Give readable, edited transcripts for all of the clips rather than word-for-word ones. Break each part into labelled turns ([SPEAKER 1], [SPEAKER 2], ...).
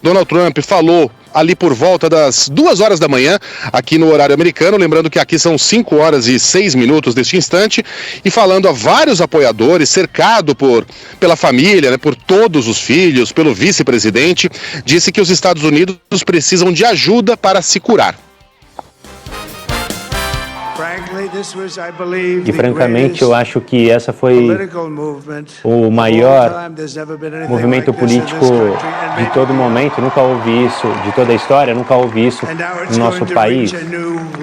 [SPEAKER 1] Donald Trump falou ali por volta das 2 horas da manhã, aqui no horário americano, lembrando que aqui são 5 horas e 6 minutos deste instante, e falando a vários apoiadores, cercado pela família, né, por todos os filhos, pelo vice-presidente, disse que os Estados Unidos precisam de ajuda para se curar.
[SPEAKER 2] E francamente eu acho que essa foi o maior movimento político de todo momento, nunca houve isso, de toda a história, nunca houve isso no nosso país.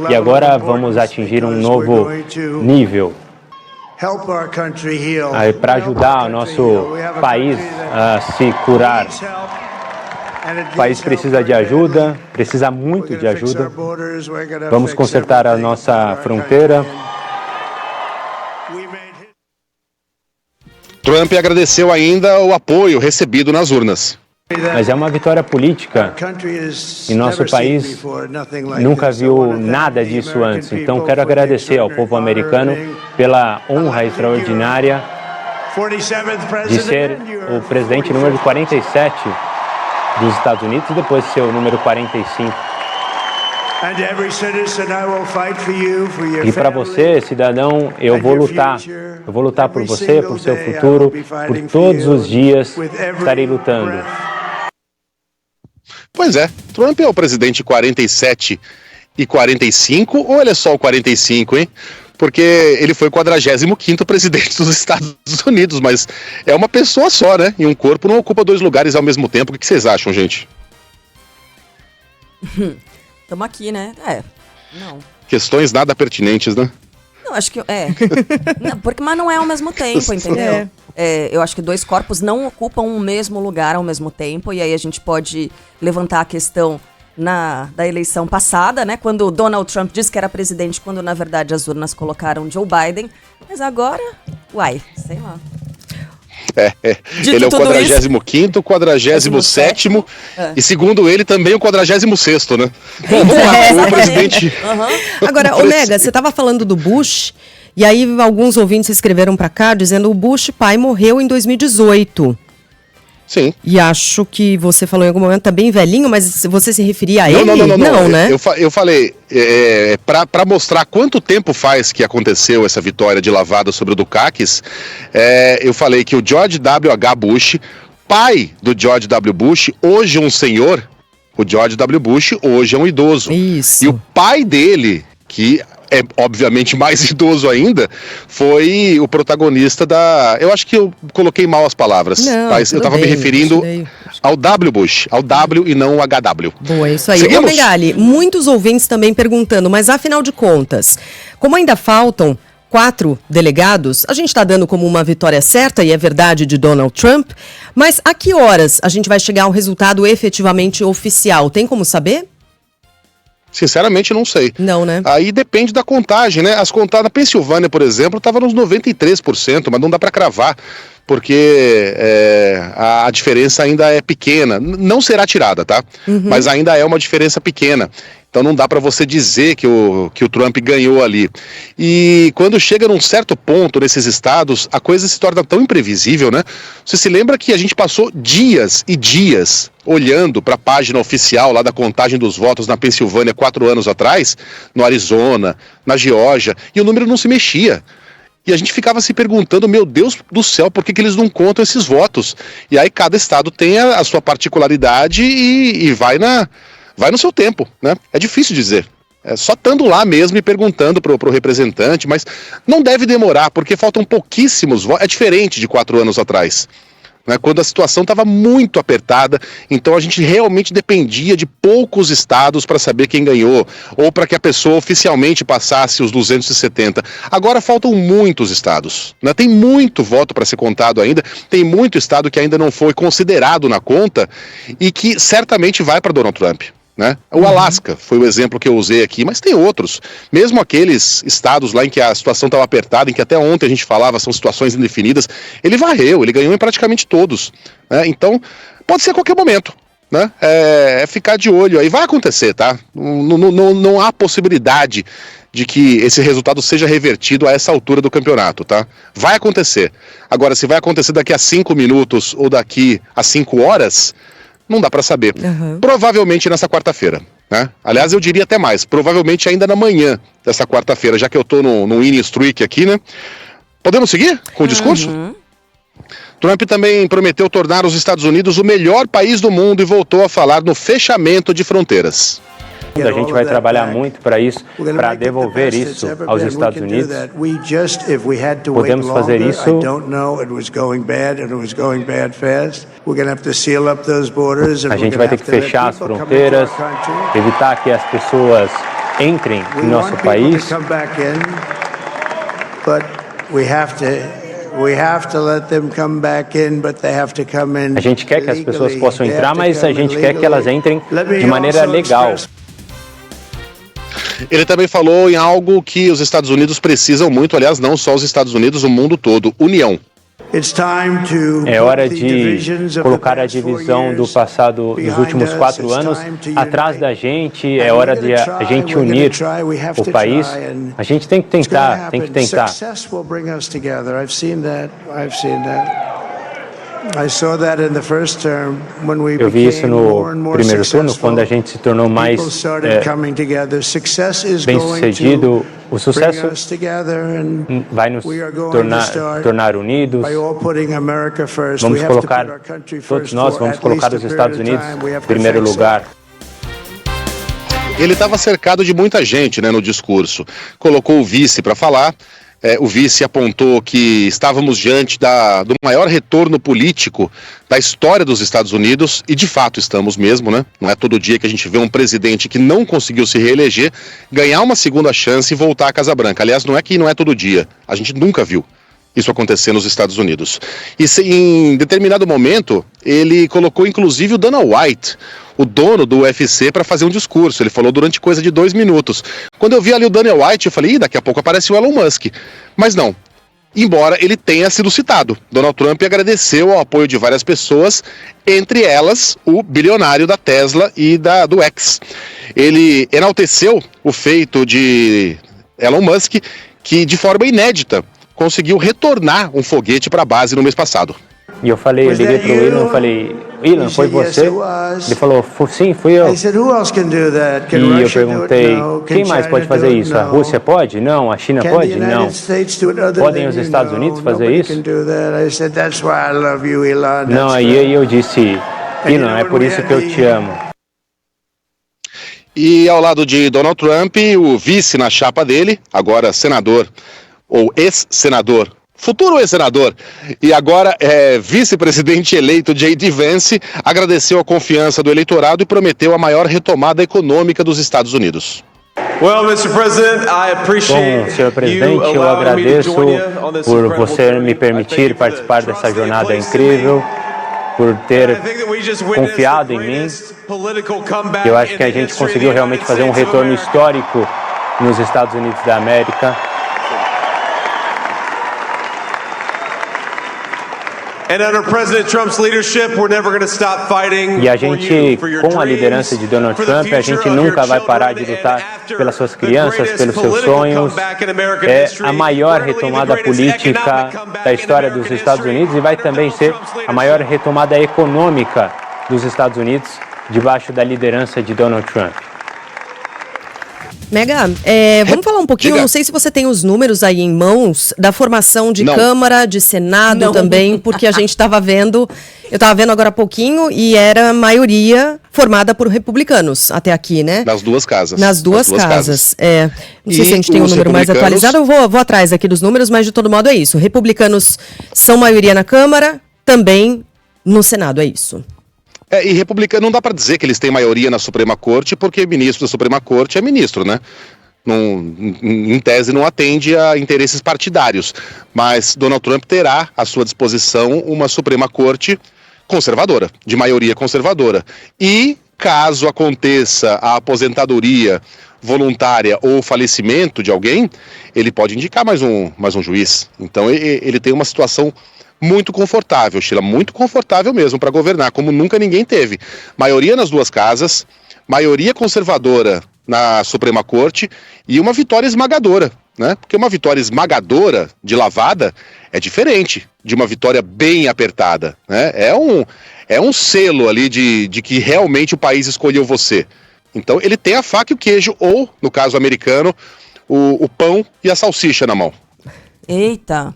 [SPEAKER 2] E agora vamos atingir um novo nível para ajudar o nosso país a se curar. O país precisa de ajuda, precisa muito de ajuda. Vamos consertar a nossa fronteira.
[SPEAKER 1] Trump agradeceu ainda o apoio recebido nas urnas.
[SPEAKER 2] Mas é uma vitória política e nosso país nunca viu nada disso antes. Então quero agradecer ao povo americano pela honra extraordinária de ser o presidente número 47 dos Estados Unidos e depois ser o número 45. E para você, cidadão, eu vou lutar. Eu vou lutar por você, por seu futuro, por todos os dias estarei lutando.
[SPEAKER 1] Pois é, Trump é o presidente 47 e 45, ou ele é só o 45, hein? Porque ele foi o 45º presidente dos Estados Unidos, mas é uma pessoa só, né? E um corpo não ocupa 2 lugares ao mesmo tempo. O que vocês acham, gente?
[SPEAKER 3] Estamos aqui, né? Não.
[SPEAKER 1] Questões nada pertinentes, né?
[SPEAKER 3] Não, acho que não, mas não é ao mesmo tempo, entendeu? Eu acho que 2 corpos não ocupam o mesmo lugar ao mesmo tempo, e aí a gente pode levantar a questão da eleição passada, né? Quando o Donald Trump disse que era presidente, quando na verdade as urnas colocaram Joe Biden. Mas agora, sei lá.
[SPEAKER 1] Ele é o 45º, 47º e segundo ele também o 46º, né? Bom, vamos lá, o presidente...
[SPEAKER 4] Agora, Omega, você estava falando do Bush, e aí alguns ouvintes escreveram para cá dizendo o Bush pai morreu em 2018.
[SPEAKER 1] Sim.
[SPEAKER 4] E acho que você falou em algum momento, tá bem velhinho, mas você se referia a ele?
[SPEAKER 1] Não,
[SPEAKER 4] né?
[SPEAKER 1] Eu falei, para mostrar quanto tempo faz que aconteceu essa vitória de lavada sobre o Dukakis, eu falei que o George W.H. Bush, pai do George W. Bush, hoje um senhor, o George W. Bush hoje é um idoso.
[SPEAKER 4] Isso.
[SPEAKER 1] E o pai dele, que é obviamente mais idoso ainda, foi o protagonista eu acho que eu coloquei mal as palavras, mas eu estava me referindo ao W. Bush, ao W e não ao HW.
[SPEAKER 4] Boa, isso aí.
[SPEAKER 1] Seguimos?
[SPEAKER 4] Ô Megali, muitos ouvintes também perguntando, mas afinal de contas, como ainda faltam 4 delegados, a gente está dando como uma vitória certa, e é verdade, de Donald Trump, mas a que horas a gente vai chegar a um resultado efetivamente oficial? Tem como saber?
[SPEAKER 1] Sinceramente, não sei.
[SPEAKER 4] Não, né?
[SPEAKER 1] Aí depende da contagem, né? As contagens na Pensilvânia, por exemplo, estavam nos 93%, mas não dá para cravar, porque a diferença ainda é pequena. Não será tirada, tá? Mas ainda é uma diferença pequena. Então não dá para você dizer que o Trump ganhou ali. E quando chega num certo ponto nesses estados, a coisa se torna tão imprevisível, né? Você se lembra que a gente passou dias e dias olhando para a página oficial lá da contagem dos votos na Pensilvânia 4 anos atrás, no Arizona, na Geórgia, e o número não se mexia. E a gente ficava se perguntando, meu Deus do céu, por que eles não contam esses votos? E aí cada estado tem a sua particularidade e vai no seu tempo, né? É difícil dizer. É só estando lá mesmo e perguntando pro representante, mas não deve demorar, porque faltam pouquíssimos votos. É diferente de 4 anos atrás, né? Quando a situação estava muito apertada, então a gente realmente dependia de poucos estados para saber quem ganhou, ou para que a pessoa oficialmente passasse os 270. Agora faltam muitos estados, né? Tem muito voto para ser contado ainda, tem muito estado que ainda não foi considerado na conta e que certamente vai para Donald Trump, né? O Alasca foi o exemplo que eu usei aqui, mas tem outros, mesmo aqueles estados lá em que a situação estava apertada, em que até ontem a gente falava são situações indefinidas, ele varreu, ele ganhou em praticamente todos, né? Então pode ser a qualquer momento, né? É ficar de olho aí, vai acontecer, tá? Não há possibilidade de que esse resultado seja revertido a essa altura do campeonato, tá? Vai acontecer. Agora, se vai acontecer daqui a 5 minutos ou daqui a 5 horas, Não dá para saber. Provavelmente nessa quarta-feira, né? Aliás, eu diria até mais, provavelmente ainda na manhã dessa quarta-feira, já que eu tô no winning streak aqui, né? Podemos seguir com o discurso? Trump também prometeu tornar os Estados Unidos o melhor país do mundo e voltou a falar no fechamento de fronteiras.
[SPEAKER 2] A gente vai trabalhar muito para isso, para devolver isso aos Estados Unidos. Podemos fazer isso. A gente vai ter que fechar as fronteiras, evitar que as pessoas entrem em nosso país. A gente quer que as pessoas possam entrar, mas a gente quer que elas entrem de maneira legal.
[SPEAKER 1] Ele também falou em algo que os Estados Unidos precisam muito, aliás, não só os Estados Unidos, o mundo todo, união.
[SPEAKER 2] É hora de colocar a divisão do passado dos últimos 4 anos atrás da gente. É hora de a gente unir o país. A gente tem que tentar, Eu vi isso no primeiro turno, quando a gente se tornou mais bem-sucedido. O sucesso vai nos tornar unidos. Todos nós vamos colocar os Estados Unidos em primeiro lugar.
[SPEAKER 1] Ele estava cercado de muita gente, né, no discurso. Colocou o vice para falar. O vice apontou que estávamos diante do maior retorno político da história dos Estados Unidos, e de fato estamos mesmo, né? Não é todo dia que a gente vê um presidente que não conseguiu se reeleger ganhar uma segunda chance e voltar à Casa Branca. Aliás, não é todo dia, a gente nunca viu isso acontecer nos Estados Unidos. E em determinado momento, ele colocou inclusive o Dana White, o dono do UFC, para fazer um discurso. Ele falou durante coisa de 2 minutos. Quando eu vi ali o Dana White, eu falei, daqui a pouco aparece o Elon Musk. Mas não. Embora ele tenha sido citado, Donald Trump agradeceu ao apoio de várias pessoas, entre elas o bilionário da Tesla e do X. Ele enalteceu o feito de Elon Musk, que de forma inédita conseguiu retornar um foguete para a base no mês passado.
[SPEAKER 2] E eu liguei para o Elon e falei, Elon, foi você? Ele falou, sim, fui eu. E eu perguntei, quem mais pode fazer isso? A Rússia pode? Não. A China pode? Não. Podem os Estados Unidos fazer isso? Não, aí eu disse, Elon, é por isso que eu te amo.
[SPEAKER 1] E ao lado de Donald Trump, o vice na chapa dele, agora senador, ou ex-senador, futuro ex-senador, e agora vice-presidente eleito J.D. Vance, agradeceu a confiança do eleitorado e prometeu a maior retomada econômica dos Estados Unidos.
[SPEAKER 2] Bom, senhor presidente, eu agradeço por você me permitir participar dessa jornada incrível, por ter confiado em mim. Eu acho que a gente conseguiu realmente fazer um retorno histórico nos Estados Unidos da América. E a gente, com a liderança de Donald Trump, a gente nunca vai parar de lutar pelas suas crianças, pelos seus sonhos. É a maior retomada política da história dos Estados Unidos e vai também ser a maior retomada econômica dos Estados Unidos debaixo da liderança de Donald Trump.
[SPEAKER 4] Mega, vamos falar um pouquinho, não sei se você tem os números aí em mãos, da formação de Câmara, de Senado também, porque a gente estava vendo, eu estava vendo agora há pouquinho, e era maioria formada por republicanos até aqui, né?
[SPEAKER 1] Nas duas casas.
[SPEAKER 4] Nas duas casas. Não sei se a gente tem um número mais atualizado, eu vou atrás aqui dos números, mas de todo modo é isso. Republicanos são maioria na Câmara, também no Senado, é isso.
[SPEAKER 1] E republicano não dá para dizer que eles têm maioria na Suprema Corte, porque ministro da Suprema Corte é ministro, né? Em tese não atende a interesses partidários, mas Donald Trump terá à sua disposição uma Suprema Corte conservadora, de maioria conservadora. E caso aconteça a aposentadoria voluntária ou falecimento de alguém, ele pode indicar mais um juiz. Então ele tem uma situação muito confortável, Sheila, muito confortável mesmo para governar, como nunca ninguém teve. Maioria nas duas casas, maioria conservadora na Suprema Corte e uma vitória esmagadora, né? Porque uma vitória esmagadora de lavada é diferente de uma vitória bem apertada, né? é um selo ali de que realmente o país escolheu você. Então ele tem a faca e o queijo, ou, no caso americano, o pão e a salsicha na mão.
[SPEAKER 3] Eita,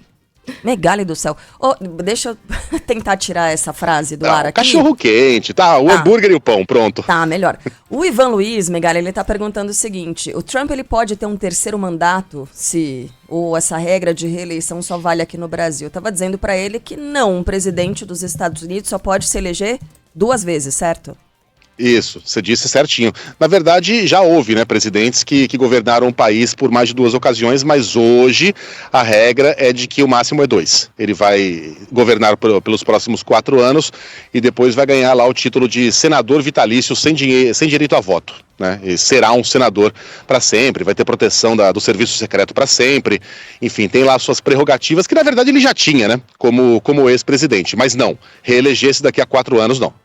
[SPEAKER 3] Megali do céu. Oh, deixa eu tentar tirar essa frase do ar aqui.
[SPEAKER 1] Cachorro quente, tá? O hambúrguer e o pão, pronto.
[SPEAKER 3] Tá, melhor. O Ivan Luiz, Megali, ele tá perguntando o seguinte: o Trump, ele pode ter um terceiro mandato ou essa regra de reeleição só vale aqui no Brasil? Eu tava dizendo pra ele que não, um presidente dos Estados Unidos só pode se eleger 2 vezes, certo?
[SPEAKER 1] Isso, você disse certinho. Na verdade, já houve, né, presidentes que governaram o país por mais de 2 ocasiões, mas hoje a regra é de que o máximo é 2. Ele vai governar pelos próximos 4 anos e depois vai ganhar lá o título de senador vitalício sem direito a voto, né? E será um senador para sempre, vai ter proteção do serviço secreto para sempre. Enfim, tem lá suas prerrogativas que na verdade ele já tinha, né, como ex-presidente. Mas não, reeleger-se daqui a 4 anos não.